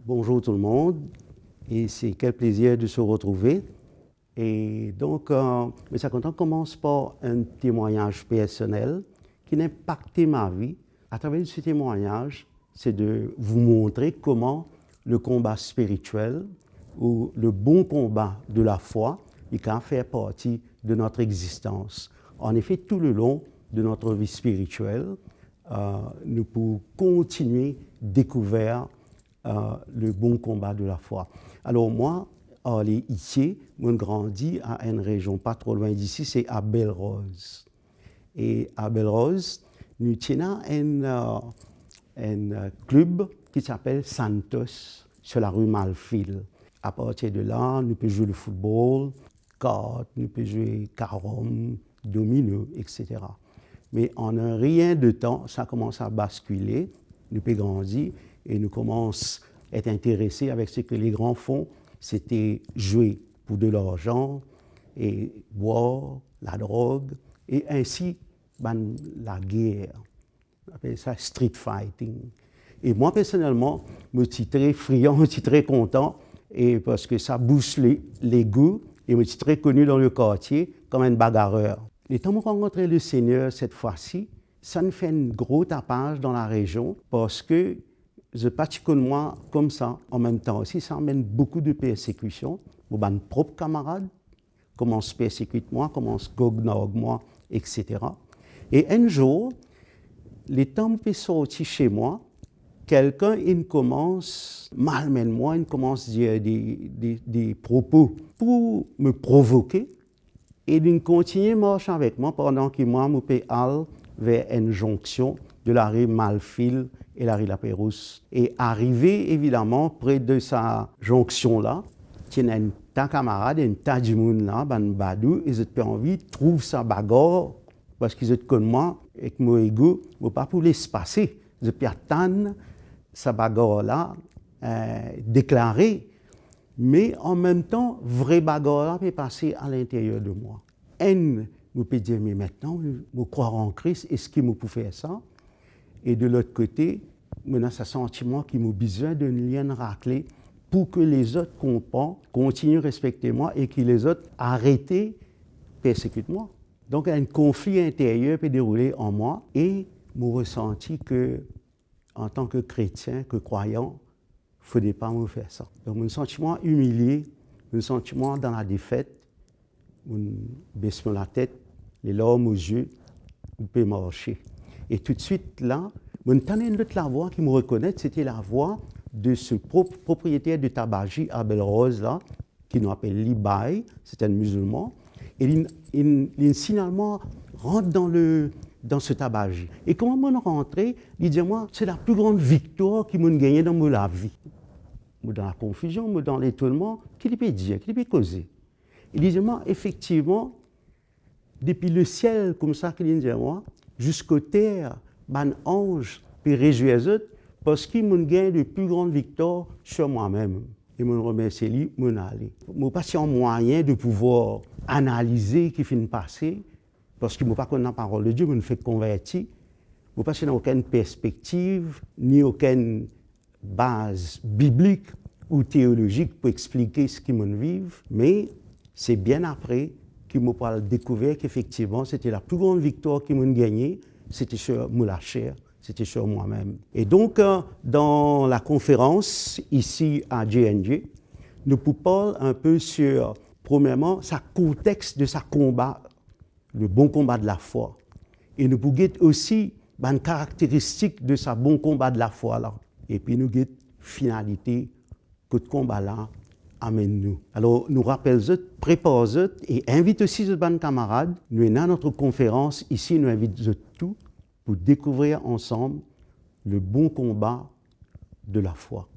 Bonjour tout le monde, et c'est quel plaisir de se retrouver. Et donc, M. Content commence par un témoignage personnel qui a impacté ma vie. À travers ce témoignage, c'est de vous montrer comment le combat spirituel ou le bon combat de la foi, il peut faire partie de notre existence. En effet, tout le long de notre vie spirituelle, nous pouvons continuer à découvrir le bon combat de la foi. Alors moi, ici, je grandis à une région pas trop loin d'ici, c'est à Belle-Rose. Et à Belle-Rose, nous tenons un club qui s'appelle Santos, sur la rue Malfil. À partir de là, nous pouvons jouer le football, cartes, nous pouvons jouer carom, domino, etc. Mais en un rien de temps, ça commence à basculer, nous pouvons grandir et nous commençons à être intéressés avec ce que les grands font, c'était jouer pour de l'argent et boire, la drogue, et ainsi la guerre. On appelle ça street fighting. Et moi, personnellement, je suis très friand, je suis très content, et parce que ça booste les goûts, et je suis très connu dans le quartier comme un bagarreur. Et quand je rencontré le Seigneur cette fois-ci, ça me fait un gros tapage dans la région, parce que je pratique moi comme ça en même temps aussi, ça amène beaucoup de persécutions. Mes propres camarades commencent à persécuter moi, commencent à gogner moi, etc. Et un jour, les temps sont sortis chez moi, quelqu'un il commence malmène moi, il commence à dire des propos pour me provoquer, et il continue à marcher avec moi pendant que moi, je peux aller vers une jonction de la rue Malfil et la rue La Pérouse. Et arrivé, évidemment, près de sa jonction-là, il y a un tas de camarades, un tas de monde là, badou, ils ont envie de trouver sa bagarre, parce qu'ils ont comme moi, avec mon ego, je ne peux pas pour laisser passer. Je peux attendre sa bagarre-là déclarée, mais en même temps, vraie bagarre-là peut passer à l'intérieur de moi. Je peux dire, mais maintenant, je crois en Christ, est-ce qu'il me peut faire ça? Et de l'autre côté, maintenant, ce sentiment qu'il m'a besoin d'une ligne raclée pour que les autres comprennent, continuent à respecter moi et que les autres arrêtent de persécuter moi. Donc, un conflit intérieur peut dérouler en moi et j'ai ressenti que, en tant que chrétien, que croyant, il ne faudrait pas me faire ça. Donc, mon sentiment humilié, mon sentiment dans la défaite, je baisse la tête, les larmes aux yeux, je peux marcher. Et tout de suite, là, je entendais une autre voix qui me reconnaît, c'était la voix de ce propriétaire de tabagie à Belle-Rose, là, qui nous appelle Libaï, c'est un musulman. Et il finalement rentre dans ce tabagie. Et comment je rentré, il dit moi, c'est la plus grande victoire qu'il m'a gagnée dans ma vie. Dans la confusion, dans l'étonnement, qu'il peut dire, qu'il peut causer. Il disait moi, effectivement, depuis le ciel, comme ça qu'il dit moi, jusqu'aux terres, un ange peut réjouir les autres parce qu'il m'a gagné de plus grandes victoires sur moi-même. Et je me remercie lui, je m'en allais. Je n'ai pas un moyen de pouvoir analyser ce qui finit de passer, parce que je n'ai pas connu la parole de Dieu, je me fais convertir. Je n'ai pas aucune perspective, ni aucune base biblique ou théologique pour expliquer ce qu'ils me vivent. Mais c'est bien après que je me découvert qu'effectivement, c'était la plus grande victoire qu'ils m'ont gagnée, c'était sur la chair, c'était sur moi-même. Et donc, dans la conférence, ici à JNJ, nous pouvons parler un peu sur, premièrement, le contexte de sa combat, le bon combat de la foi. Et nous pouvons aussi une caractéristique de sa bon combat de la foi. Là. Et puis nous avons finalité que ce combat-là amène nous. Alors, nous rappelons, préparons et invitons aussi les bonnes camarades. Nous avons notre conférence ici, nous invitons tous pour découvrir ensemble le bon combat de la foi.